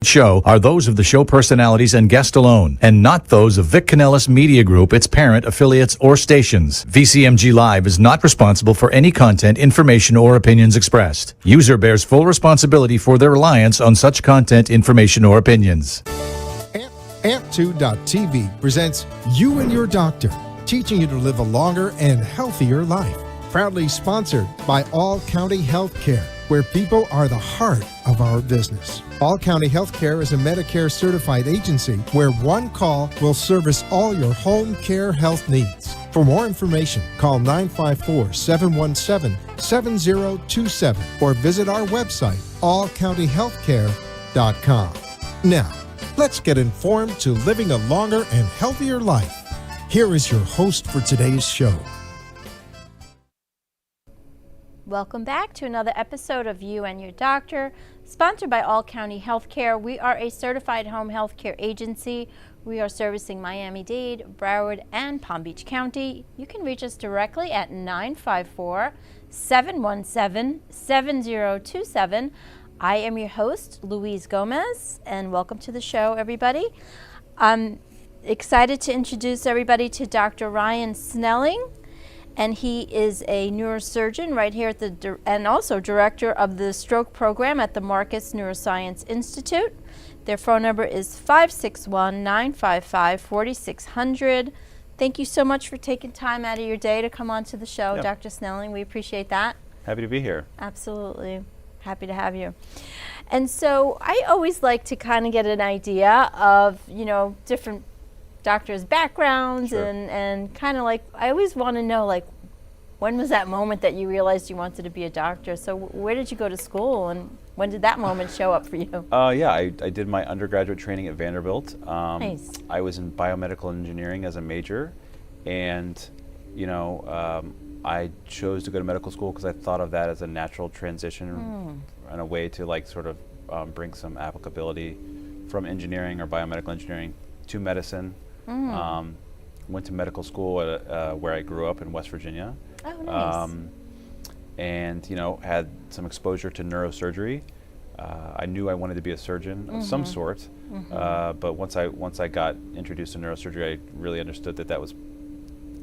Show are those of the show personalities and guest alone, and not those of Vic Canellis Media Group, its parent, affiliates, or stations. VCMG Live is not responsible for any content, information, or opinions expressed. User bears full responsibility for their reliance on such content, information, or opinions. Amp2.tv presents You and Your Doctor, teaching you to live a longer and healthier life. Proudly sponsored by All County Healthcare, where people are the heart of our business. All County Healthcare is a Medicare certified agency where one call will service all your home care health needs. For more information, call 954-717-7027 or visit our website, allcountyhealthcare.com. Now, let's get informed to living a longer and healthier life. Here is your host for today's show. Welcome back to another episode of You and Your Doctor, sponsored by All County Healthcare. We are a certified home healthcare agency. We are servicing Miami-Dade, Broward, and Palm Beach County. You can reach us directly at 954-717-7027. I am your host, Louise Gomez, and welcome to the show, everybody. I'm excited to introduce everybody to Dr. Ryan Snelling. And he is a neurosurgeon right here at and also director of the stroke program at the Marcus Neuroscience Institute. Their phone number is 561-955-4600. Thank you so much for taking time out of your day to come on to the show, Yep. Dr. Snelling. We appreciate that. Happy to be here. Absolutely. Happy to have you. And so I always like to kind of get an idea of, different doctors' backgrounds. Sure. and kind of like, I always want to know, like, when was that moment that you realized you wanted to be a doctor? So where did you go to school, and when did that moment show up for you? I did my undergraduate training at Vanderbilt. Nice. I was in biomedical engineering as a major, and I chose to go to medical school because I thought of that as a natural transition and a way to bring some applicability from engineering or biomedical engineering to medicine. Went to medical school at, where I grew up in West Virginia. Oh, nice. And had some exposure to neurosurgery. I knew I wanted to be a surgeon of some sort, but once I got introduced to neurosurgery, I really understood that was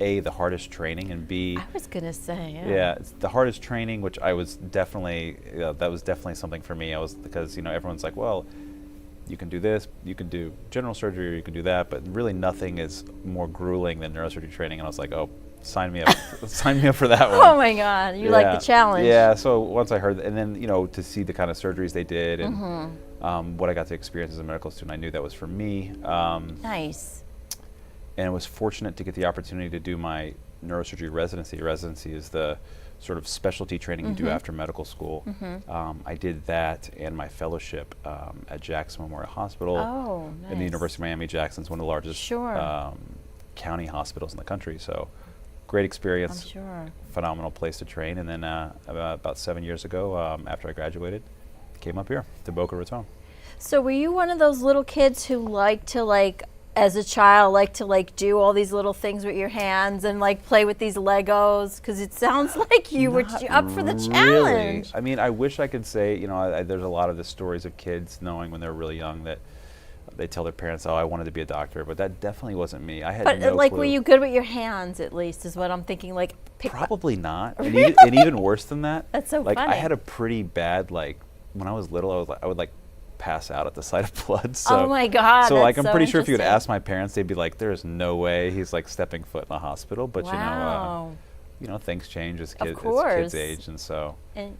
A, the hardest training, and B, I was gonna say, it's the hardest training, which I was definitely that was definitely something for me. Because everyone's like, well, you can do this, you can do general surgery, or you can do that, but really nothing is more grueling than neurosurgery training. And I was like, oh, sign me up, sign me up for that one. Oh my God, you like the challenge. Yeah, so once I heard, and then, to see the kind of surgeries they did and what I got to experience as a medical student, I knew that was for me. Nice. And I was fortunate to get the opportunity to do my neurosurgery residency. Residency is the sort of specialty training you do after medical school. I did that and my fellowship at Jackson Memorial Hospital. Oh, nice. In the University of Miami. Jackson's one of the largest county hospitals in the country. So great experience. I'm sure. Phenomenal place to train. And then about 7 years ago, after I graduated, came up here to Boca Raton. So were you one of those little kids who liked to as a child, do all these little things with your hands and play with these Legos? Because it sounds like you were up for the challenge. I mean, I wish I could say, there's a lot of the stories of kids knowing when they're really young that they tell their parents, oh, I wanted to be a doctor, but that definitely wasn't me. I had no clue. Were you good with your hands, at least, is what I'm thinking? Probably not. Really? And even worse than that. That's so funny. I had a pretty bad, when I was little, I would pass out at the sight of blood. So, oh my God. So I'm pretty sure if you would ask my parents, they'd be like, there's no way he's stepping foot in a hospital. But wow. Things change as of course. kids age, and so. And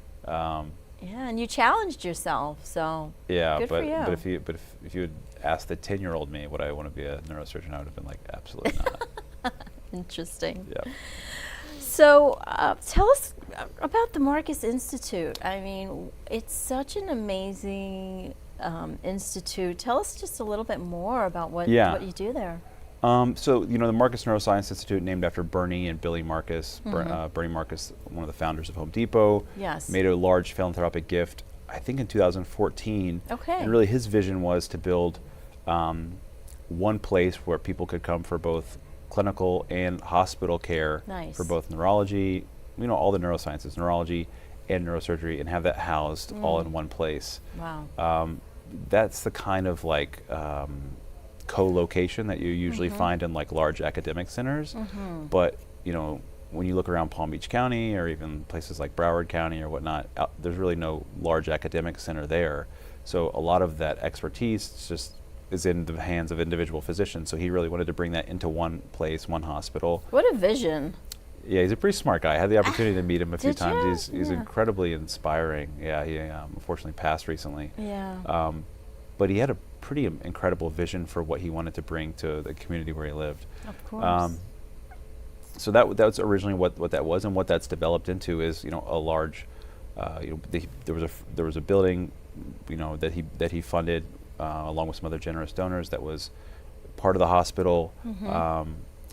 and you challenged yourself, so. Yeah, good for you. but if you had asked the 10-year-old me, would I want to be a neurosurgeon, I would have been like, absolutely not. Interesting. Yeah. So tell us about the Marcus Institute. I mean, it's such an amazing institute. Tell us just a little bit more about what you do there. So, the Marcus Neuroscience Institute, named after Bernie and Billy Marcus. Bernie Marcus, one of the founders of Home Depot, made a large philanthropic gift, I think in 2014. Okay. And really his vision was to build one place where people could come for both clinical and hospital care for both neurology, all the neurosciences, neurology and neurosurgery, and have that housed all in one place. Wow. that's the kind of like co-location that you usually find in like large academic centers. But you know, when you look around Palm Beach County or even places like Broward County or whatnot, there's really no large academic center there. So a lot of that expertise just is in the hands of individual physicians. So he really wanted to bring that into one place, one hospital. What a vision. Yeah, he's a pretty smart guy. I had the opportunity to meet him a few Did times. you? He's Yeah. incredibly inspiring. Yeah, he unfortunately passed recently. Yeah. But he had a pretty incredible vision for what he wanted to bring to the community where he lived. Of course. So that's originally what that was, and what that's developed into is, you know, a large, there was a building, you know, that he funded along with some other generous donors that was part of the hospital.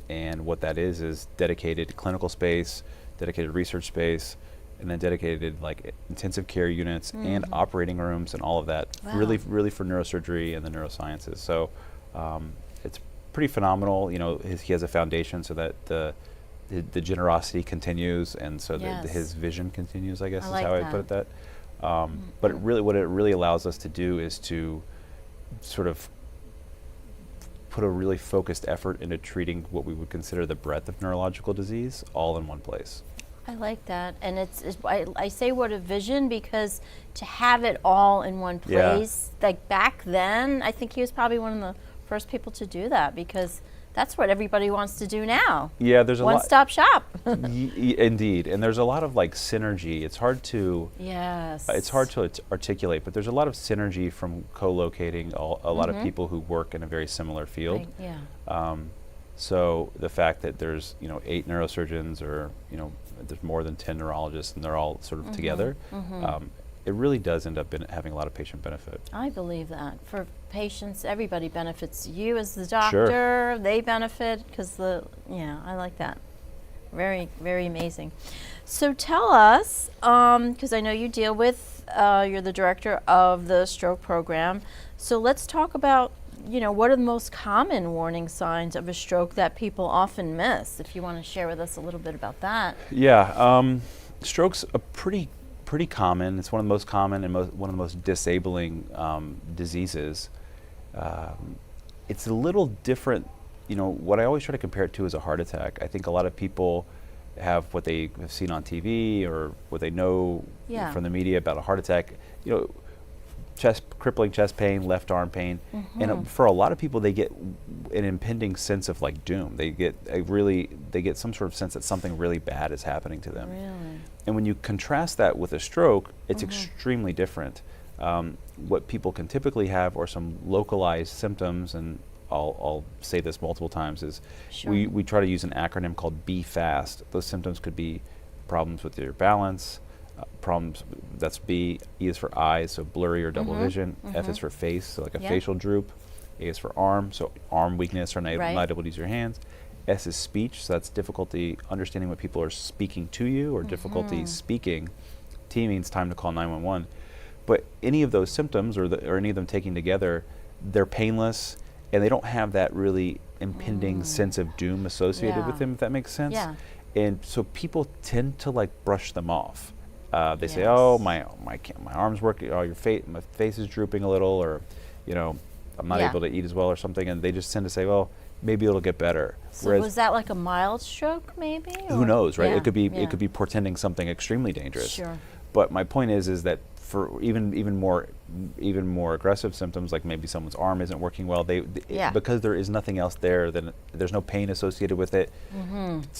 And what that is dedicated clinical space, dedicated research space, and then dedicated like intensive care units and operating rooms and all of that. Wow. Really for neurosurgery and the neurosciences. So it's pretty phenomenal. You know, he has a foundation so that the generosity continues, and so Yes. his vision continues, I guess I is like how I that. put that. But what it really allows us to do is to sort of put a really focused effort into treating what we would consider the breadth of neurological disease all in one place. I like that, and I say what a vision, because to have it all in one Yeah. place, like back then, I think he was probably one of the first people to do that, because that's what everybody wants to do now. Yeah, there's a lot. One-stop shop. Indeed, and there's a lot of like synergy. It's hard to Yes. It's hard to articulate, but there's a lot of synergy from co-locating a lot of people who work in a very similar field. Right, yeah. So the fact that there's, you know, 8 neurosurgeons, or, you know, there's more than 10 neurologists, and they're all sort of together, it really does end up having a lot of patient benefit. I believe that. For patients, everybody benefits. You as the doctor, they benefit, because I like that. Very, very amazing. So tell us, because I know you deal with, you're the director of the stroke program. So let's talk about, you know, what are the most common warning signs of a stroke that people often miss? If you want to share with us a little bit about that. Yeah, stroke's a pretty common. It's one of the most common and one of the most disabling diseases. It's a little different. You know, what I always try to compare it to is a heart attack. I think a lot of people have what they have seen on TV or what they know from the media about a heart attack. You know, crippling chest pain, left arm pain, and for a lot of people, they get an impending sense of like doom. They get some sort of sense that something really bad is happening to them. Really? And when you contrast that with a stroke, it's extremely different. What people can typically have are some localized symptoms, and I'll say this multiple times, is we try to use an acronym called Be Fast. Those symptoms could be problems with your balance, problems, that's B. E is for eyes, so blurry or double vision. F is for face, so like a facial droop. A is for arm, so arm weakness or not able to use your hands. S is speech, so that's difficulty understanding what people are speaking to you, or difficulty speaking. T means time to call 911. But any of those symptoms, or any of them taken together, they're painless, and they don't have that really impending sense of doom associated with them, if that makes sense. Yeah. And so people tend to like brush them off. They say, "Oh, my arm's working. Oh, my face is drooping a little, or, you know, I'm not able to eat as well, or something." And they just tend to say, "Well, maybe it'll get better." So was that like a mild stroke, maybe? Who knows, right? Yeah. It could be portending something extremely dangerous. Sure. But my point is that for even more aggressive symptoms, like maybe someone's arm isn't working well, because there is nothing else there, then there's no pain associated with it.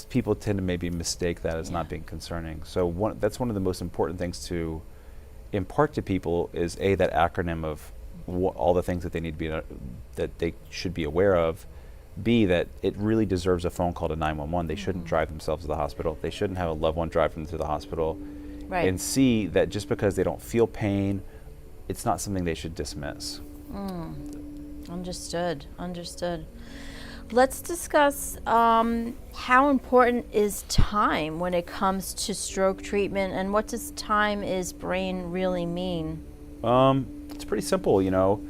People tend to maybe mistake that as not being concerning. So that's one of the most important things to impart to people is that acronym of all the things that they need to be that they should be aware of. B, that it really deserves a phone call to 911. They shouldn't drive themselves to the hospital. They shouldn't have a loved one drive them to the hospital. Right. And C, that just because they don't feel pain, it's not something they should dismiss. Understood. Let's discuss how important is time when it comes to stroke treatment, and what does time is brain really mean? It's pretty simple, you know.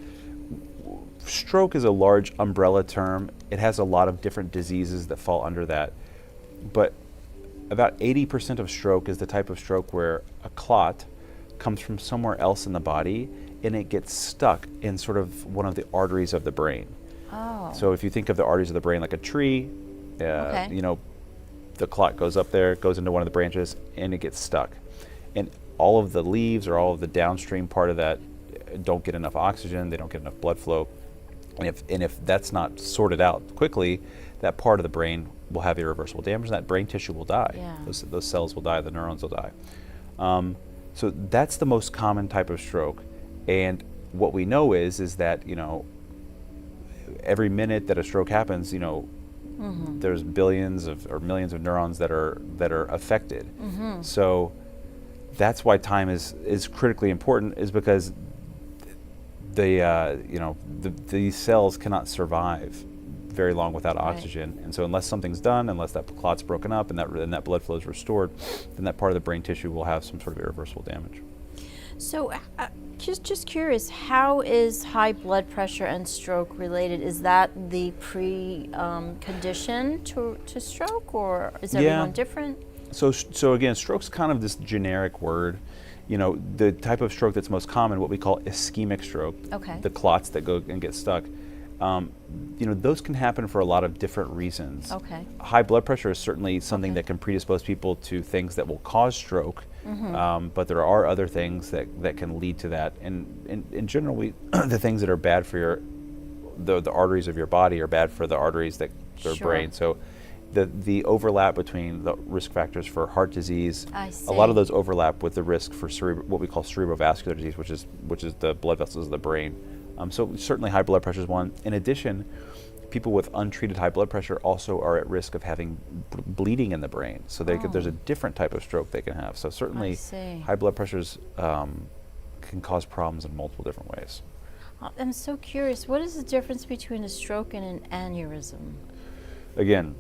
Stroke is a large umbrella term. It has a lot of different diseases that fall under that. But about 80% of stroke is the type of stroke where a clot comes from somewhere else in the body and it gets stuck in sort of one of the arteries of the brain. Oh. So if you think of the arteries of the brain like a tree, you know, the clot goes up there, goes into one of the branches, and it gets stuck. And all of the leaves or all of the downstream part of that don't get enough oxygen, they don't get enough blood flow. And if that's not sorted out quickly, that part of the brain will have irreversible damage, and that brain tissue will die. Yeah. Those cells will die, the neurons will die. So that's the most common type of stroke. And what we know is that, you know, every minute that a stroke happens, you know, there's billions or millions of neurons that are affected. So that's why time is critically important, is because these cells cannot survive very long without oxygen. And so unless something's done, unless that clot's broken up and that blood flow is restored, then that part of the brain tissue will have some sort of irreversible damage. So just curious, how is high blood pressure and stroke related? Is that the condition to stroke, or is everyone different? So again, stroke's kind of this generic word. You know, the type of stroke that's most common, what we call ischemic stroke, the clots that go and get stuck, you know, those can happen for a lot of different reasons. High blood pressure is certainly something that can predispose people to things that will cause stroke, but there are other things that can lead to that. And in general, the things that are bad for the arteries of your body are bad for the arteries that are brain. So the overlap between the risk factors for heart disease, a lot of those overlap with the risk for what we call cerebrovascular disease, which is the blood vessels of the brain. So certainly high blood pressure is one. In addition, people with untreated high blood pressure also are at risk of having bleeding in the brain. So there's a different type of stroke they can have. So certainly high blood pressures can cause problems in multiple different ways. I'm so curious, what is the difference between a stroke and an aneurysm? Again,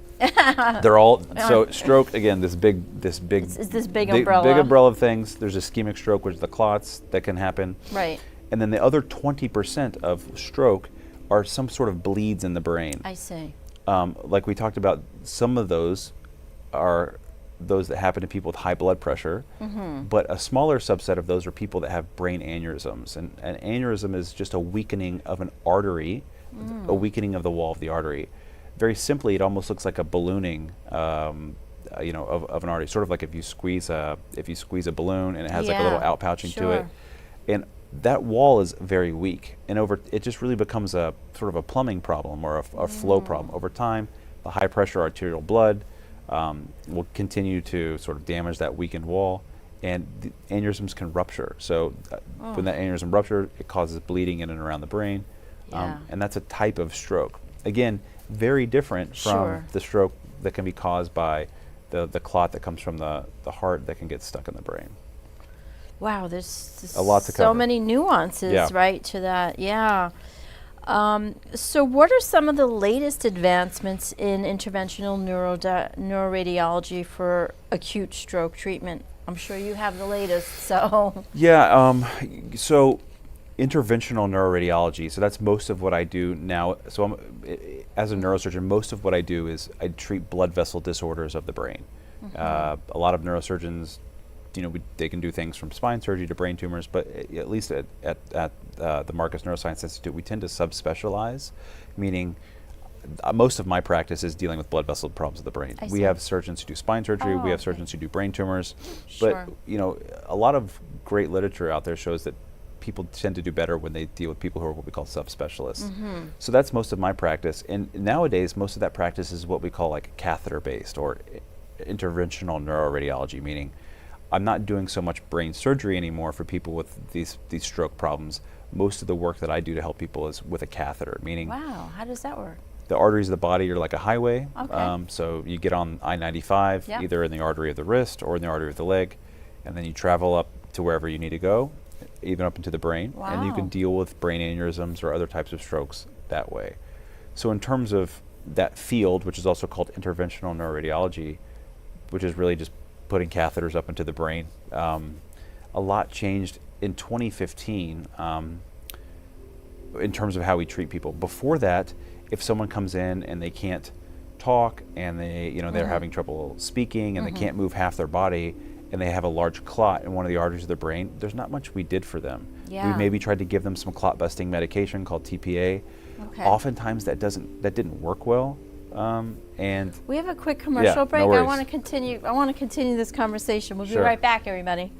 they're all, so stroke, again, this big it's this big umbrella. Big umbrella of things. There's ischemic stroke, which is the clots that can happen. Right. And then the other 20% of stroke are some sort of bleeds in the brain. I see. Like we talked about, some of those are those that happen to people with high blood pressure, but a smaller subset of those are people that have brain aneurysms. And an aneurysm is just a weakening of an artery, a weakening of the wall of the artery. Very simply, it almost looks like a ballooning, you know, of an artery. Sort of like if you squeeze a balloon and it has like a little outpouching to it, and that wall is very weak, and it just really becomes a sort of a plumbing problem or a flow problem. Over time, the high pressure arterial blood will continue to sort of damage that weakened wall, and the aneurysms can rupture. So when that aneurysm ruptures, it causes bleeding in and around the brain, and that's a type of stroke. Again, very different from the stroke that can be caused by the clot that comes from the heart that can get stuck in the brain. Wow, there's a lot to so cover. many nuances, right, to that. So what are some of the latest advancements in interventional neuroradiology for acute stroke treatment? I'm sure you have the latest, so. So interventional neuroradiology, so that's most of what I do now. So as a neurosurgeon, most of what I do is I treat blood vessel disorders of the brain. A lot of neurosurgeons, you know, they can do things from spine surgery to brain tumors, but at least at the Marcus Neuroscience Institute, we tend to subspecialize, meaning most of my practice is dealing with blood vessel problems of the brain. We have surgeons who do spine surgery, we have surgeons who do brain tumors, but you know, a lot of great literature out there shows that people tend to do better when they deal with people who are what we call subspecialists. So that's most of my practice, and nowadays most of that practice is what we call like catheter-based or interventional neuroradiology, meaning I'm not doing so much brain surgery anymore for people with these stroke problems. Most of the work that I do to help people is with a catheter, meaning wow, how does that work? The arteries of the body are like a highway. So you get on I-95, either in the artery of the wrist or in the artery of the leg, and then you travel up to wherever you need to go, even up into the brain, and you can deal with brain aneurysms or other types of strokes that way. So in terms of that field, which is also called interventional neuroradiology, which is really just putting catheters up into the brain, a lot changed in 2015 in terms of how we treat people. Before that, if someone comes in and they can't talk and they're having trouble speaking and they can't move half their body and they have a large clot in one of the arteries of the brain, there's not much we did for them. Yeah. We maybe tried to give them some clot busting medication called TPA. Okay. Oftentimes that didn't work well. And We have a quick commercial no break. I worries. want to continue this conversation. We'll be Sure. right back, everybody.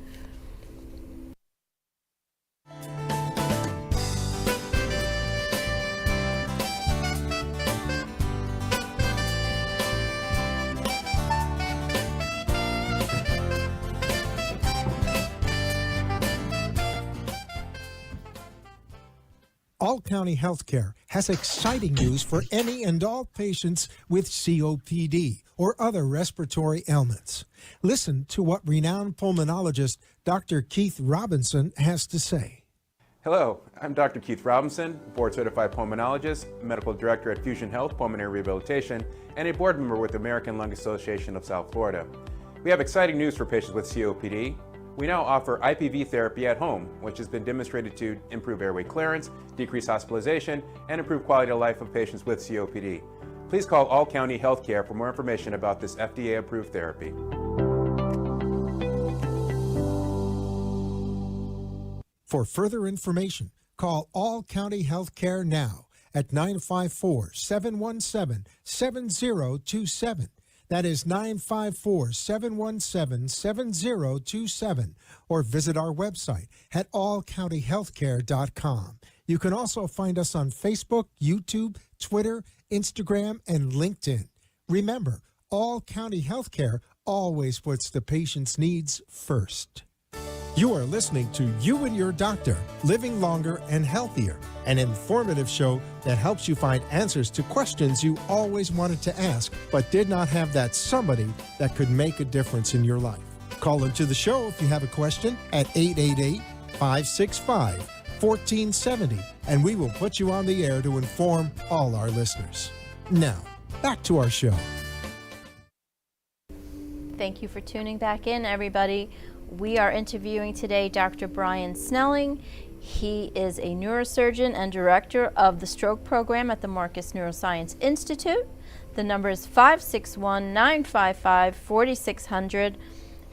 All County Healthcare has exciting news for any and all patients with COPD or other respiratory ailments. Listen to what renowned pulmonologist Dr. Keith Robinson has to say. Hello, I'm Dr. Keith Robinson, board-certified pulmonologist, medical director at Fusion Health Pulmonary Rehabilitation, and a board member with the American Lung Association of South Florida. We have exciting news for patients with COPD. We now offer IPV therapy at home, which has been demonstrated to improve airway clearance, decrease hospitalization, and improve quality of life of patients with COPD. Please call All County Healthcare for more information about this FDA-approved therapy. For further information, call All County Healthcare now at 954-717-7027. That is 954-717-7027, or visit our website at allcountyhealthcare.com. You can also find us on Facebook, YouTube, Twitter, Instagram, and LinkedIn. Remember, All County Healthcare always puts the patient's needs first. You are listening to You and Your Doctor, Living Longer and Healthier, an informative show that helps you find answers to questions you always wanted to ask, but did not have that somebody that could make a difference in your life. Call into the show if you have a question at 888-565-1470, and we will put you on the air to inform all our listeners. Now, back to our show. Thank you for tuning back in, everybody. We are interviewing today Dr. Brian Snelling. He is a neurosurgeon and director of the stroke program at the Marcus Neuroscience Institute. The number is 561-955-4600.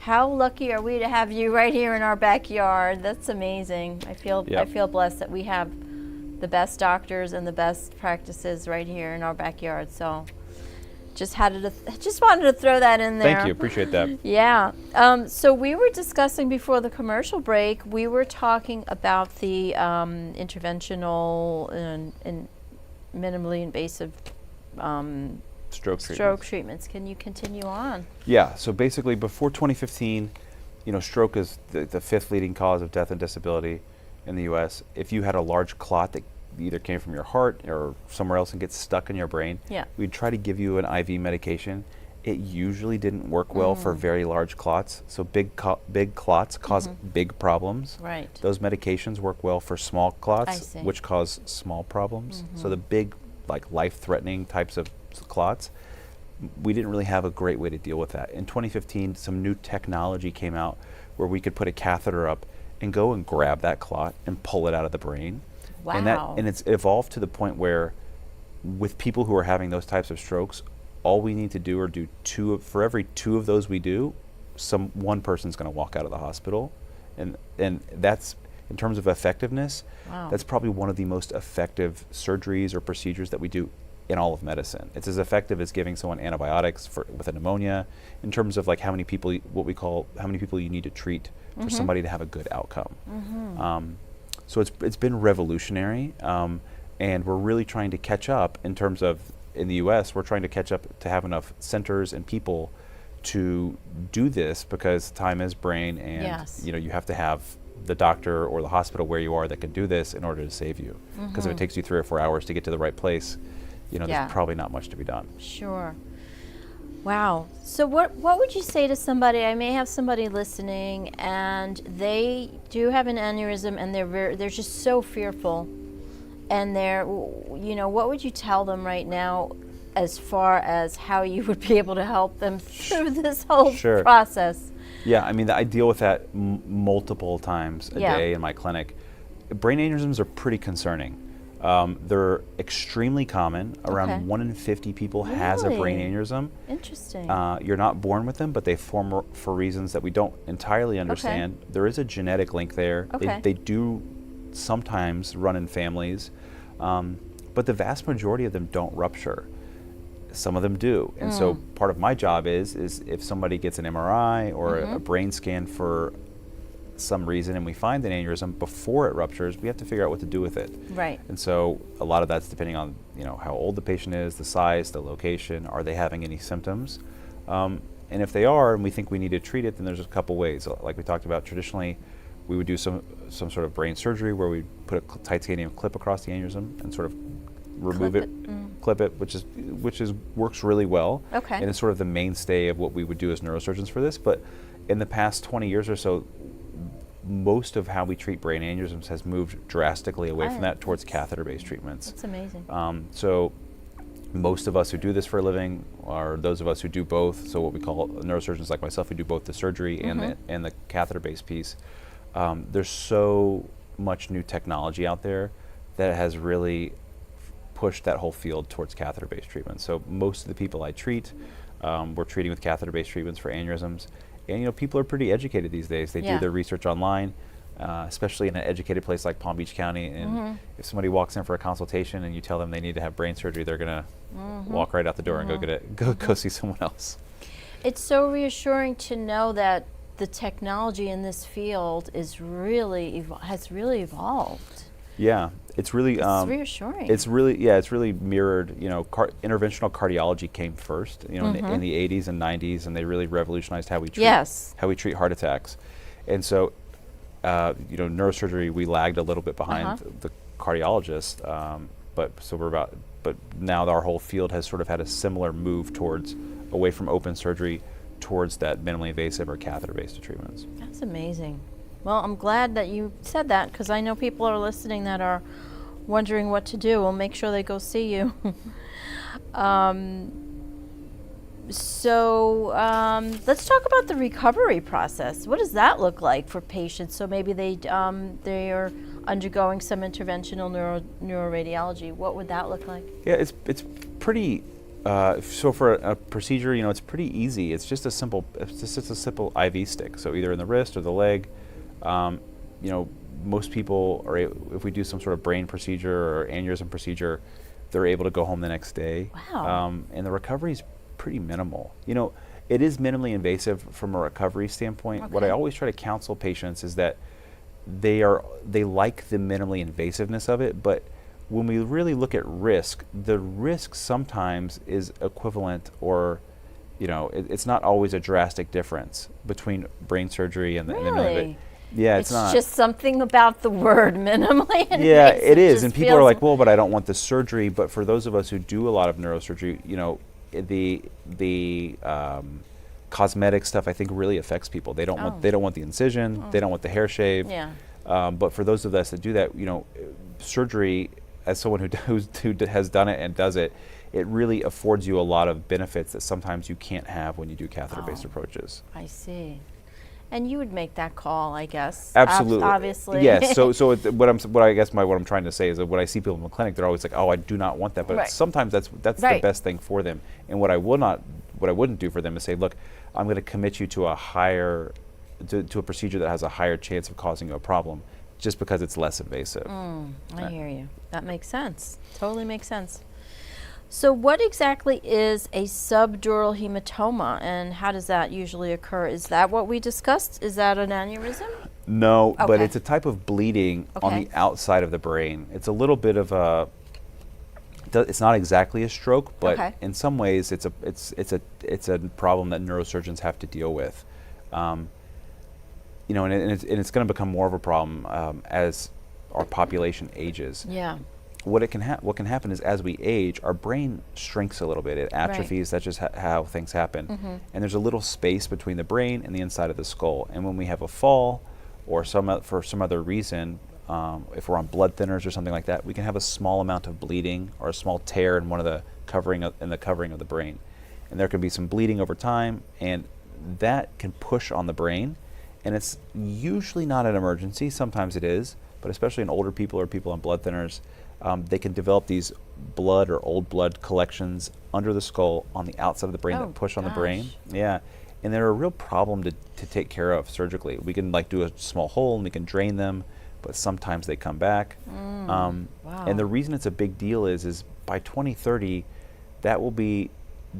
How lucky are we to have you right here in our backyard? That's amazing. I feel blessed that we have the best doctors and the best practices right here in our backyard. So just wanted to throw that in there. thank you, appreciate that. Yeah. So we were discussing before the commercial break, we were talking about the interventional and minimally invasive Stroke treatments. Can you continue on? Yeah, so basically before 2015, stroke is the fifth leading cause of death and disability in the U.S. If you had a large clot that either came from your heart or somewhere else and gets stuck in your brain, we'd try to give you an IV medication. It usually didn't work well for very large clots. So big clots cause big problems. Right. Those medications work well for small clots, which cause small problems. So the big, life-threatening types of clots, we didn't really have a great way to deal with that. In 2015, some new technology came out where we could put a catheter up and go and grab that clot and pull it out of the brain. Wow. And it's evolved to the point where with people who are having those types of strokes, all we need to do are for every two of those we do, one person's going to walk out of the hospital. And that's, in terms of effectiveness, that's probably one of the most effective surgeries or procedures that we do in all of medicine. It's as effective as giving someone antibiotics with a pneumonia, in terms of how many people you need to treat for somebody to have a good outcome. So it's been revolutionary, and we're really trying to catch up in terms of, in the U.S., we're trying to catch up to have enough centers and people to do this, because time is brain, and you have to have the doctor or the hospital where you are that can do this in order to save you. Because if it takes you 3 or 4 hours to get to the right place, there's probably not much to be done. Sure. Wow. So what would you say to somebody? I may have somebody listening and they do have an aneurysm and they're just so fearful, and what would you tell them right now as far as how you would be able to help them through this whole process? Yeah, I deal with that multiple times a day in my clinic. Brain aneurysms are pretty concerning. They're extremely common. Around 1 in 50 people has a brain aneurysm. Interesting. You're not born with them, but they form for reasons that we don't entirely understand. There is a genetic link there. They do sometimes run in families, but the vast majority of them don't rupture. Some of them do. And so part of my job is if somebody gets an MRI or a brain scan for some reason and we find an aneurysm before it ruptures, we have to figure out what to do with it. Right. And so a lot of that's depending on, how old the patient is, the size, the location, are they having any symptoms? And if they are and we think we need to treat it, then there's a couple ways. Like we talked about, traditionally we would do some sort of brain surgery where we put a titanium clip across the aneurysm and sort of remove clip it, which works really well. Okay. And it's sort of the mainstay of what we would do as neurosurgeons for this. But in the past 20 years or so, most of how we treat brain aneurysms has moved drastically away from that towards catheter-based treatments. That's amazing. So most of us who do this for a living are those of us who do both. So what we call neurosurgeons like myself who do both the surgery and the catheter-based piece. There's so much new technology out there that has really pushed that whole field towards catheter-based treatment. So most of the people I treat, we're treating with catheter-based treatments for aneurysms. And people are pretty educated these days. They do their research online, especially in an educated place like Palm Beach County. And if somebody walks in for a consultation and you tell them they need to have brain surgery, they're gonna walk right out the door and go see someone else. It's so reassuring to know that the technology in this field is has really evolved. Yeah, it's really reassuring. It's really mirrored. Interventional cardiology came first, in the 80s and 90s, and they really revolutionized how we treat heart attacks. And so, neurosurgery, we lagged a little bit behind the cardiologist, but now our whole field has sort of had a similar move away from open surgery towards that minimally invasive or catheter-based treatments. That's amazing. Well, I'm glad that you said that, because I know people are listening that are wondering what to do. We'll make sure they go see you. Let's talk about the recovery process. What does that look like for patients? So maybe they are undergoing some interventional neuroradiology. What would that look like? Yeah, it's pretty. So for a procedure, it's pretty easy. It's just a simple IV stick. So either in the wrist or the leg. Most people are, if we do some sort of brain procedure or aneurysm procedure, they're able to go home the next day. Wow. And the recovery is pretty minimal. It is minimally invasive from a recovery standpoint. Okay. What I always try to counsel patients is that they like the minimally invasiveness of it, but when we really look at risk, the risk sometimes is equivalent or it's not always a drastic difference between brain surgery and the Really? Yeah, it's not. It's just something about the word minimally invasive. Yeah, it is. And people are like, well, but I don't want the surgery. But for those of us who do a lot of neurosurgery, the cosmetic stuff I think really affects people. They don't want the incision. They don't want the hair shaved. Yeah. But for those of us that do that, surgery, as someone who has done it and does it, it really affords you a lot of benefits that sometimes you can't have when you do catheter-based approaches. I see. And you would make that call, I guess. Absolutely. Obviously. Yes. So what I'm trying to say is that when I see people in the clinic, they're always like, "Oh, I do not want that," but sometimes that's the best thing for them. And what I wouldn't do for them is say, "Look, I'm going to commit you to to a procedure that has a higher chance of causing you a problem, just because it's less invasive." I hear you. That makes sense. Totally makes sense. So what exactly is a subdural hematoma, and how does that usually occur? Is that what we discussed? Is that an aneurysm? No, but it's a type of bleeding on the outside of the brain. It's a little bit of it's not exactly a stroke, but in some ways it's a problem that neurosurgeons have to deal with. And it's going to become more of a problem as our population ages. Yeah. What can happen is as we age, our brain shrinks a little bit. It atrophies. That's just how things happen. And there's a little space between the brain and the inside of the skull. And when we have a fall, or for some other reason, if we're on blood thinners or something like that, we can have a small amount of bleeding or a small tear in one of the covering of the brain, and there can be some bleeding over time, and that can push on the brain. And it's usually not an emergency. Sometimes it is, but especially in older people or people on blood thinners. They can develop these blood or old blood collections under the skull on the outside of the brain that push on the brain. Yeah, and they're a real problem to take care of surgically. We can do a small hole and we can drain them, but sometimes they come back. Wow. And the reason it's a big deal is by 2030, that will be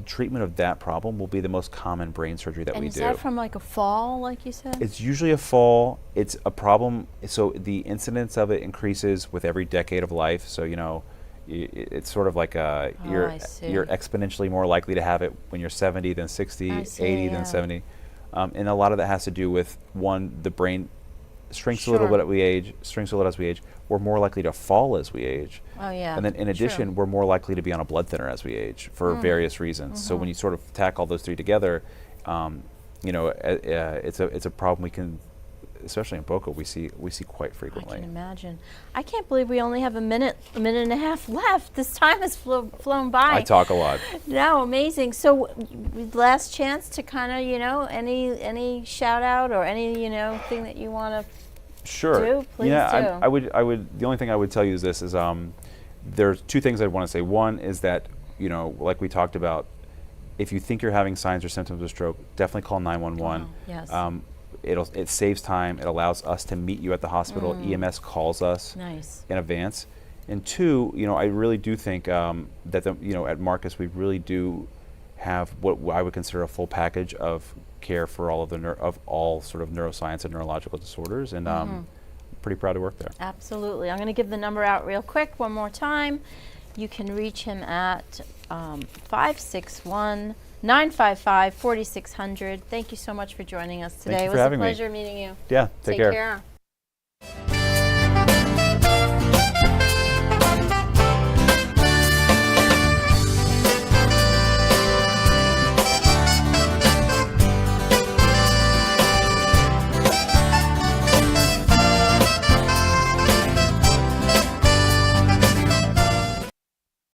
treatment of that problem will be the most common brain surgery that and we is do. that from like a fall, like you said? It's usually a fall. It's a problem. So the incidence of it increases with every decade of life. So it's sort of like you're I see. you're exponentially more likely to have it when you're 70 than 60, I see, 80 yeah. than 70. And a lot of that has to do with, one, the brain shrinks a little Sure. bit as we age, shrinks a little as we age. We're more likely to fall as we age. Oh, yeah. And then in addition, we're more likely to be on a blood thinner as we age for various reasons. So when you sort of tack all those three together, it's a problem we can, especially in Boca, we see quite frequently. I can imagine. I can't believe we only have a minute and a half left. This time has flown by. I talk a lot. No, amazing. So, last chance to kind of, any shout out or any, thing that you want to Sure. do, please yeah, do. I would. The only thing I would tell you is this: there's two things I want to say. One is that like we talked about, if you think you're having signs or symptoms of stroke, definitely call 911. Yes. It saves time. It allows us to meet you at the hospital. EMS calls us Nice. in advance. And two, I really do think that at Marcus we really do have what I would consider a full package of care for all of all sort of neuroscience and neurological disorders, and pretty proud to work there. Absolutely. I'm going to give the number out real quick one more time. You can reach him at 561-955-4600. Thank you so much for joining us today. Thank you It for was a having me. pleasure meeting you. Yeah, take care. care.